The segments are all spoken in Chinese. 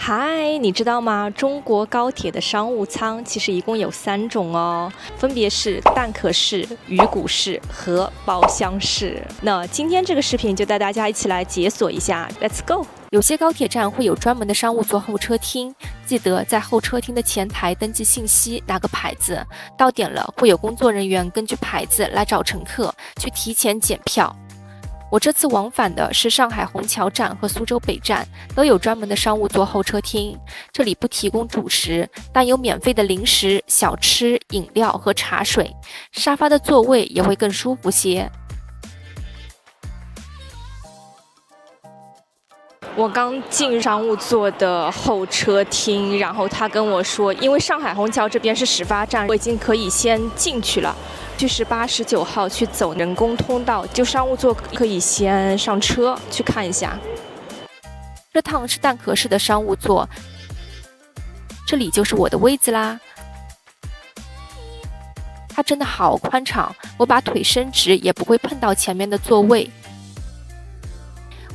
嗨，你知道吗？中国高铁的商务舱其实一共有3种哦，分别是蛋壳式、鱼骨式和包厢式。那今天这个视频就带大家一起来解锁一下 ，Let's go！有些高铁站会有专门的商务座候车厅，记得在候车厅的前台登记信息，拿个牌子，到点了会有工作人员根据牌子来找乘客去提前检票。我这次往返的是上海虹桥站和苏州北站，都有专门的商务座候车厅。这里不提供主食，但有免费的零食、小吃、饮料和茶水，沙发的座位也会更舒服些。我刚进商务座的候车厅，然后他跟我说，因为上海虹桥这边是始发站，我已经可以先进去了。去18、19号去走人工通道，就商务座可以先上车去看一下。这趟是蛋壳式的商务座，这里就是我的位子啦。它真的好宽敞，我把腿伸直也不会碰到前面的座位。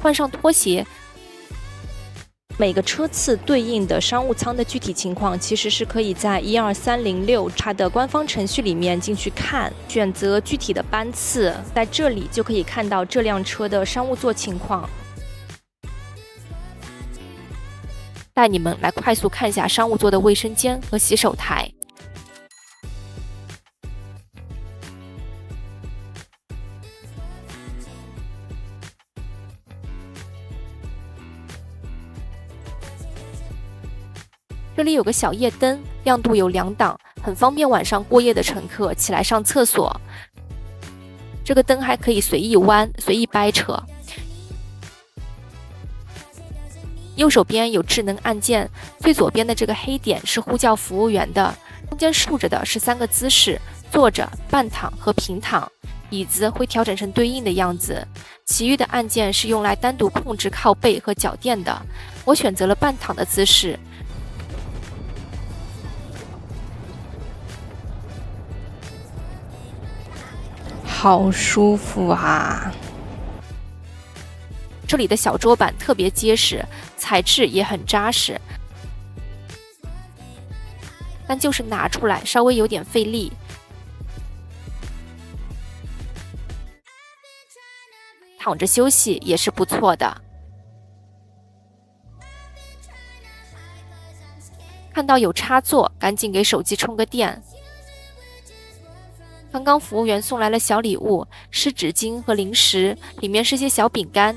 换上拖鞋。每个车次对应的商务舱的具体情况，其实是可以在12306它的官方程序里面进去看，选择具体的班次，在这里就可以看到这辆车的商务座情况。带你们来快速看一下商务座的卫生间和洗手台。这里有个小夜灯，亮度有2档，很方便晚上过夜的乘客起来上厕所。这个灯还可以随意弯、随意掰扯。右手边有智能按键，最左边的这个黑点是呼叫服务员的，中间竖着的是3个姿势：坐着、半躺和平躺。椅子会调整成对应的样子，其余的按键是用来单独控制靠背和脚垫的。我选择了半躺的姿势。好舒服啊！这里的小桌板特别结实，材质也很扎实，但就是拿出来稍微有点费力。躺着休息也是不错的。看到有插座，赶紧给手机充个电。刚刚服务员送来了小礼物，湿纸巾和零食，里面是些小饼干。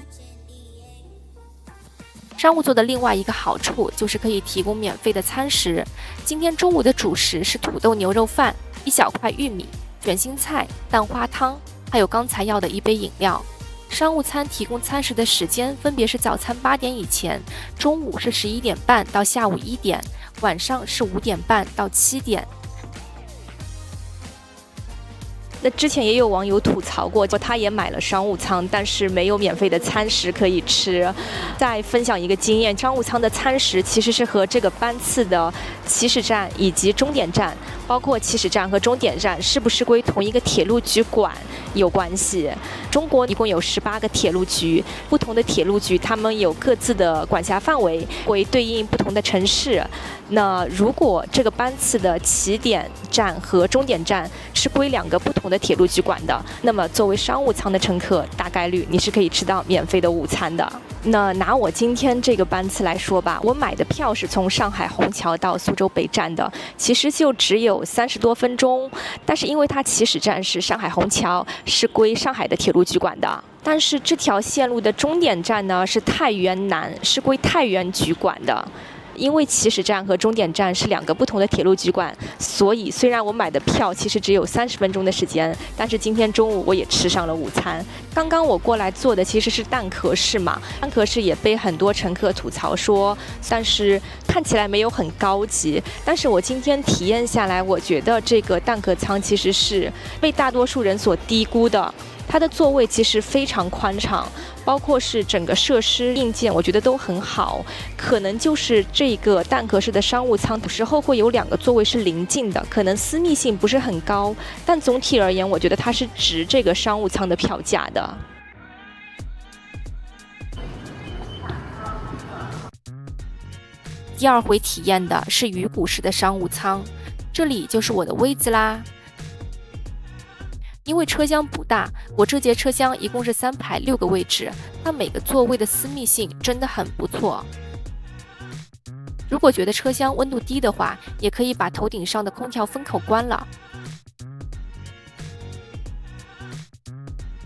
商务座的另外一个好处就是可以提供免费的餐食。今天中午的主食是土豆牛肉饭、1小块玉米、卷心菜、蛋花汤，还有刚才要的1杯饮料。商务餐提供餐食的时间分别是早餐8点以前，中午是11点半到下午1点，晚上是5点半到7点。那之前也有网友吐槽过，他也买了商务舱，但是没有免费的餐食可以吃。再分享一个经验，商务舱的餐食其实是和这个班次的起始站以及终点站，包括起始站和终点站是不是归同一个铁路局管有关系。中国一共有18个铁路局，不同的铁路局他们有各自的管辖范围，会对应不同的城市。那如果这个班次的起点站和终点站是归2个不同的铁路局管的，那么作为商务舱的乘客，大概率你是可以吃到免费的午餐的。那拿我今天这个班次来说吧，我买的票是从上海虹桥到苏州北站的，其实就只有30多分钟，但是因为它起始站是上海虹桥，是归上海的铁路局管的。但是这条线路的终点站呢是太原南，是归太原局管的。因为起始站和终点站是2个不同的铁路局管，所以虽然我买的票其实只有30分钟的时间，但是今天中午我也吃上了午餐。刚刚我过来坐的其实是蛋壳式嘛，蛋壳式也被很多乘客吐槽说，但是看起来没有很高级。但是我今天体验下来，我觉得这个蛋壳舱其实是被大多数人所低估的。它的座位其实非常宽敞，包括是整个设施硬件，我觉得都很好。可能就是这个蛋壳式的商务舱，有时候会有2个座位是临近的，可能私密性不是很高，但总体而言，我觉得它是值这个商务舱的票价的。第二回体验的是鱼骨式的商务舱，这里就是我的位子啦。因为车厢不大，我这节车厢一共是3排6个位置，它每个座位的私密性真的很不错。如果觉得车厢温度低的话，也可以把头顶上的空调风口关了。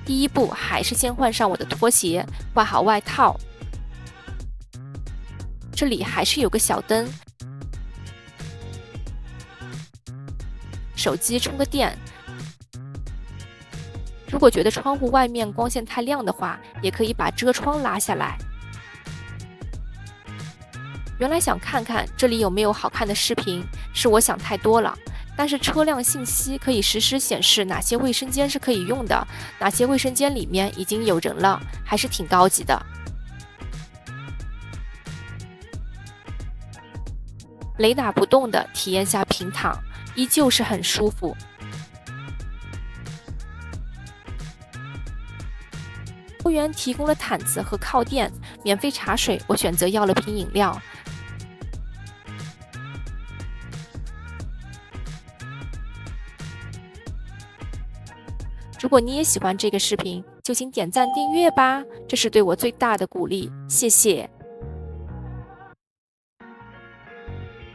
第一步还是先换上我的拖鞋，挂好外套。这里还是有个小灯，手机充个电。如果觉得窗户外面光线太亮的话，也可以把遮窗拉下来。原来想看看这里有没有好看的视频，是我想太多了。但是车辆信息可以实时显示哪些卫生间是可以用的，哪些卫生间里面已经有人了，还是挺高级的。雷打不动的体验下平躺，依旧是很舒服。服务员提供了毯子和靠垫，免费茶水，我选择要了瓶饮料。如果你也喜欢这个视频，就请点赞订阅吧，这是对我最大的鼓励，谢谢。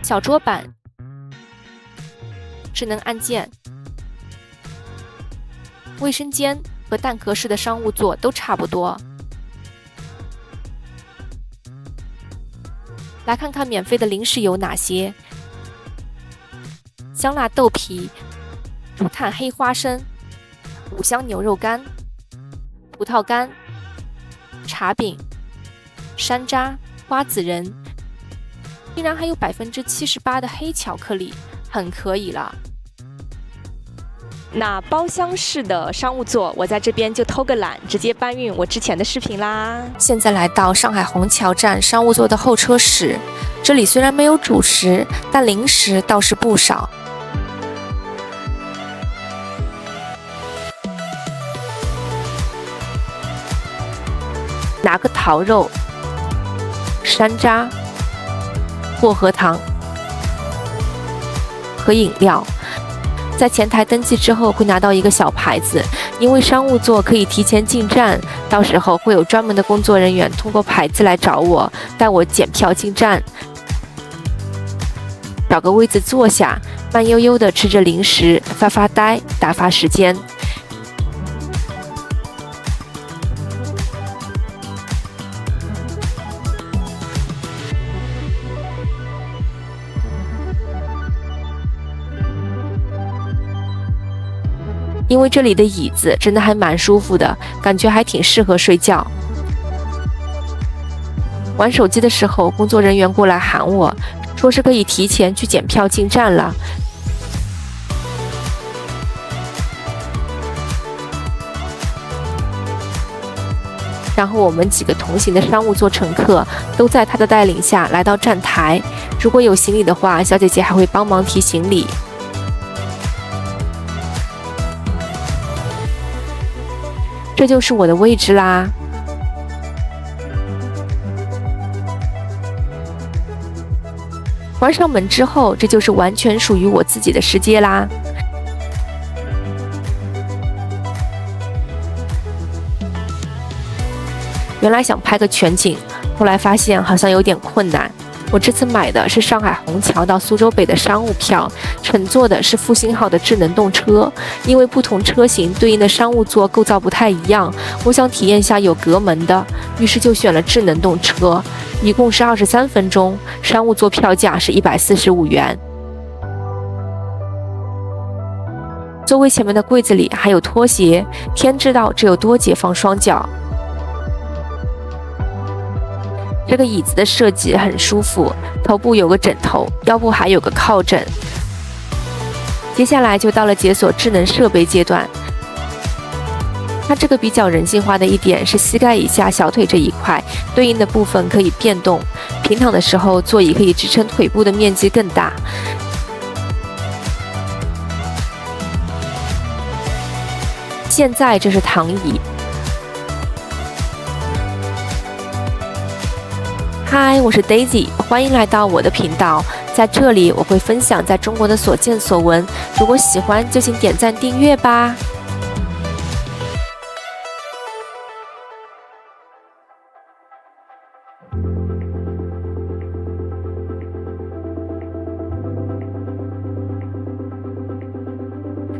小桌板，智能按键，卫生间和蛋壳式的商务座都差不多。来看看免费的零食有哪些：香辣豆皮、竹炭黑花生、五香牛肉干、葡萄干、茶饼、山楂、瓜子仁，竟然还有78%的黑巧克力，很可以了。那包厢式的商务座，我在这边就偷个懒，直接搬运我之前的视频啦。现在来到上海虹桥站商务座的候车室，这里虽然没有主食，但零食倒是不少。拿个桃肉、山楂、薄荷糖和饮料。在前台登记之后会拿到一个小牌子，因为商务座可以提前进站，到时候会有专门的工作人员通过牌子来找我，带我检票进站。找个位子坐下，慢悠悠地吃着零食，发发呆，打发时间。因为这里的椅子真的还蛮舒服的，感觉还挺适合睡觉。玩手机的时候，工作人员过来喊我，说是可以提前去检票进站了。然后我们几个同行的商务座乘客都在他的带领下来到站台，如果有行李的话，小姐姐还会帮忙提行李。这就是我的位置啦。关上门之后，这就是完全属于我自己的世界啦。原来想拍个全景，后来发现好像有点困难。我这次买的是上海虹桥到苏州北的商务票，乘坐的是复兴号的智能动车。因为不同车型对应的商务座构造不太一样，我想体验下有隔门的，于是就选了智能动车。一共是23分钟，商务座票价是145元。座位前面的柜子里还有拖鞋，天知道这有多解放双脚。这个椅子的设计很舒服，头部有个枕头，腰部还有个靠枕。接下来就到了解锁智能设备阶段。它这个比较人性化的一点是膝盖以下小腿这一块对应的部分可以变动，平躺的时候座椅可以支撑腿部的面积更大。现在这是躺椅。嗨，我是 Daisy， 欢迎来到我的频道。在这里我会分享在中国的所见所闻，如果喜欢就请点赞订阅吧。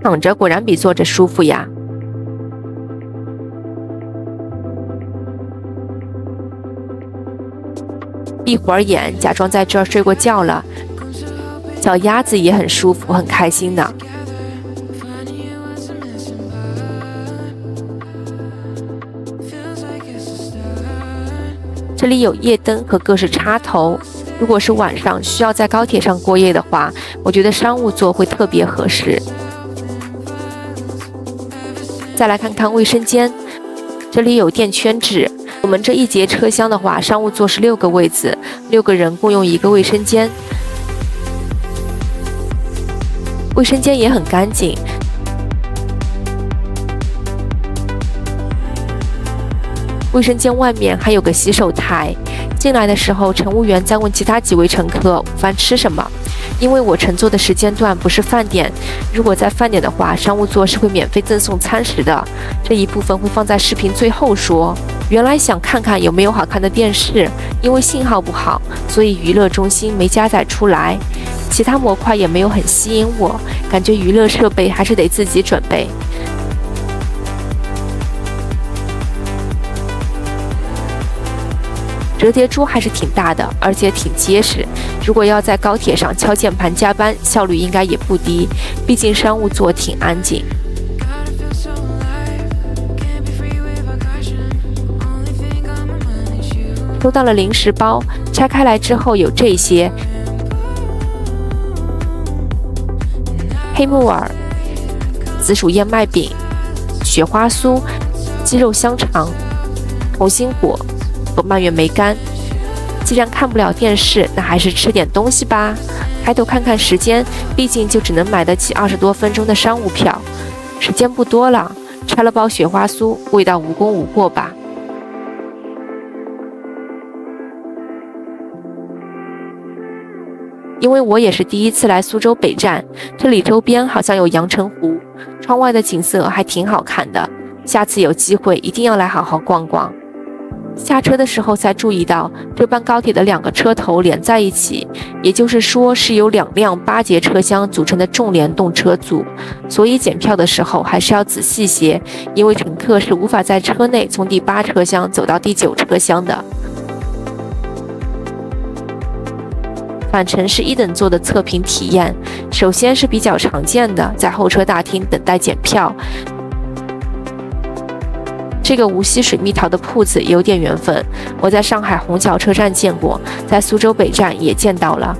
躺着果然比坐着舒服呀。闭会儿眼，假装在这儿睡过觉了，脚丫子也很舒服，很开心呢。这里有夜灯和各式插头，如果是晚上需要在高铁上过夜的话，我觉得商务座会特别合适。再来看看卫生间，这里有电圈纸。我们这一节车厢的话，商务座是6个位子，6个人共用一个卫生间。卫生间也很干净。卫生间外面还有个洗手台。进来的时候，乘务员在问其他几位乘客午饭吃什么。因为我乘坐的时间段不是饭点，如果在饭点的话，商务座是会免费赠送餐食的。这一部分会放在视频最后说。原来想看看有没有好看的电视，因为信号不好，所以娱乐中心没加载出来。其他模块也没有很吸引我，感觉娱乐设备还是得自己准备。折叠桌还是挺大的，而且挺结实。如果要在高铁上敲键盘加班，效率应该也不低，毕竟商务座挺安静。收到了零食包，拆开来之后有这些：黑木耳、紫薯燕麦饼、雪花酥、鸡肉香肠、红心果和蔓越莓干。既然看不了电视，那还是吃点东西吧。抬头看看时间，毕竟就只能买得起20多分钟的商务票，时间不多了。拆了包雪花酥，味道无功无过吧。因为我也是第一次来苏州北站，这里周边好像有阳澄湖，窗外的景色还挺好看的。下次有机会一定要来好好逛逛。下车的时候才注意到，这班高铁的2个车头连在一起，也就是说是由2辆8节车厢组成的重联动车组，所以检票的时候还是要仔细些，因为乘客是无法在车内从第8车厢走到第9车厢的。返程是1等座的测评体验，首先是比较常见的，在候车大厅等待检票。这个无锡水蜜桃的铺子有点缘分，我在上海虹桥车站见过，在苏州北站也见到了。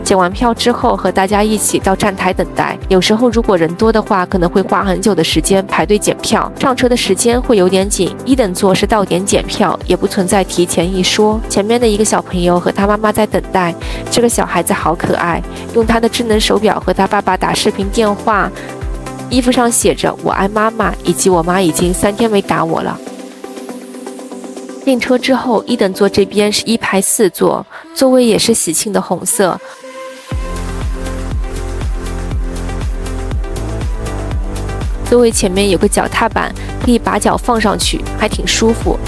检完票之后和大家一起到站台等待，有时候如果人多的话，可能会花很久的时间排队检票，上车的时间会有点紧。1等座是到点检票，也不存在提前一说。前面的一个小朋友和他妈妈在等待，这个小孩子好可爱，用他的智能手表和他爸爸打视频电话，衣服上写着我爱妈妈，以及我妈已经3天没打我了。订车之后，1等座这边是1排4座，座位也是喜庆的红色。座位前面有个脚踏板，可以把脚放上去，还挺舒服。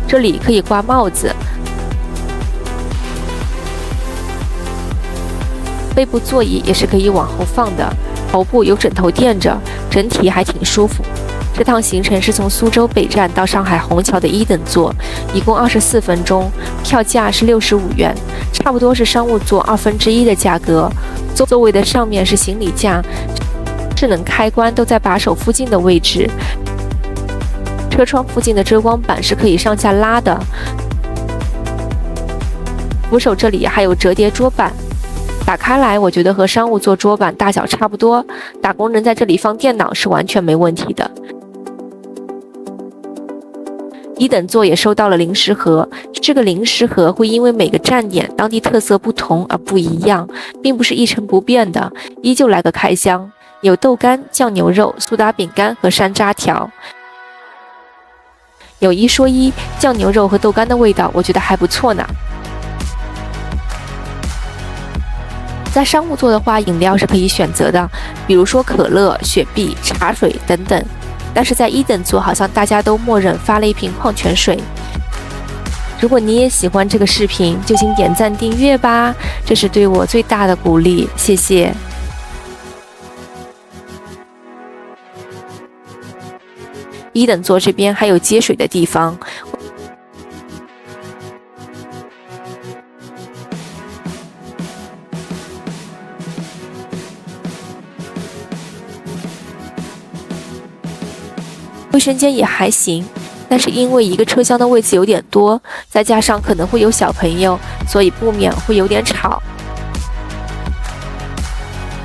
这里可以挂帽子，背部座椅也是可以往后放的，头部有枕头垫着，整体还挺舒服。这趟行程是从苏州北站到上海虹桥的1等座，一共24分钟，票价是65元，差不多是商务座1/2的价格。座位的上面是行李架，智能开关都在把手附近的位置。车窗附近的遮光板是可以上下拉的。扶手这里还有折叠桌板，打开来我觉得和商务座桌板大小差不多，打工人在这里放电脑是完全没问题的。1等座也收到了零食盒，这个零食盒会因为每个站点当地特色不同而不一样，并不是一成不变的，依旧来个开箱，有豆干、酱牛肉、苏打饼干和山楂条。有一说一，酱牛肉和豆干的味道我觉得还不错呢。在商务座的话，饮料是可以选择的，比如说可乐、雪碧、茶水等等。但是在1等座，好像大家都默认发了一瓶矿泉水。如果你也喜欢这个视频，就请点赞订阅吧，这是对我最大的鼓励，谢谢。1等座这边还有接水的地方。卫生间也还行，但是因为一个车厢的位置有点多，再加上可能会有小朋友，所以不免会有点吵。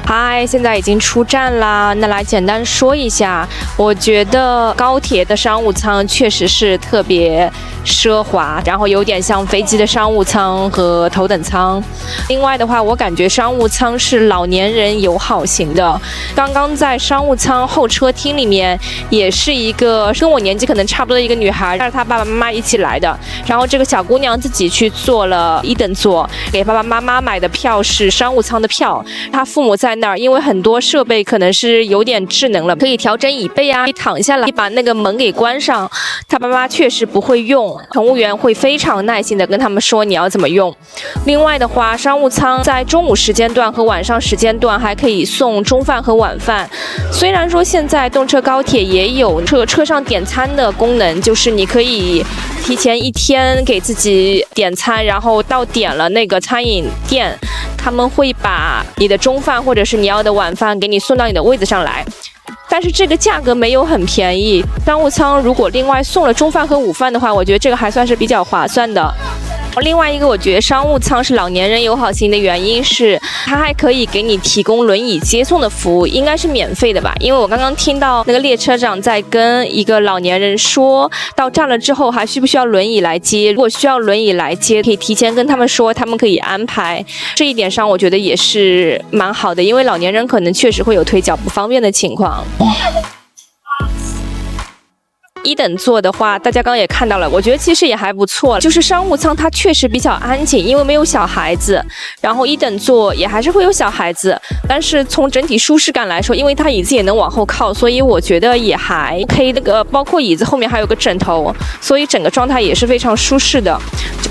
嗨，现在已经出站啦。那来简单说一下，我觉得高铁的商务舱确实是特别奢华，然后有点像飞机的商务舱和头等舱。另外的话，我感觉商务舱是老年人友好型的。刚刚在商务舱候车厅里面，也是一个跟我年纪可能差不多的一个女孩，带着她爸爸妈妈一起来的。然后这个小姑娘自己去坐了1等座，给爸爸妈妈买的票是商务舱的票。她父母在那儿，因为很多设备可能是有点智能了，可以调整椅背啊，可以躺下来，把那个门给关上。她爸妈确实不会用，乘务员会非常耐心的跟他们说你要怎么用。另外的话，商务舱在中午时间段和晚上时间段还可以送中饭和晚饭。虽然说现在动车高铁也有车上点餐的功能，就是你可以提前1天给自己点餐，然后到点了那个餐饮店，他们会把你的中饭或者是你要的晚饭给你送到你的位子上来。但是这个价格没有很便宜，商务舱如果另外送了中饭和午饭的话，我觉得这个还算是比较划算的。另外一个，我觉得商务舱是老年人友好型的原因是，它还可以给你提供轮椅接送的服务，应该是免费的吧？因为我刚刚听到那个列车长在跟一个老年人说，到站了之后还需不需要轮椅来接？如果需要轮椅来接，可以提前跟他们说，他们可以安排。这一点上，我觉得也是蛮好的，因为老年人可能确实会有腿脚不方便的情况。1等座的话，大家刚刚也看到了，我觉得其实也还不错。就是商务舱它确实比较安静，因为没有小孩子。然后1等座也还是会有小孩子，但是从整体舒适感来说，因为它椅子也能往后靠，所以我觉得也还 OK。那个包括椅子后面还有个枕头，所以整个状态也是非常舒适的。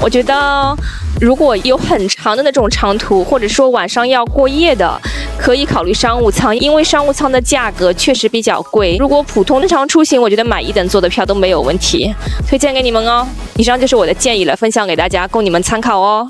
我觉得如果有很长的那种长途，或者说晚上要过夜的，可以考虑商务舱，因为商务舱的价格确实比较贵。如果普通日常出行，我觉得买1等座的票都没有问题，推荐给你们哦。以上就是我的建议了，分享给大家，供你们参考哦。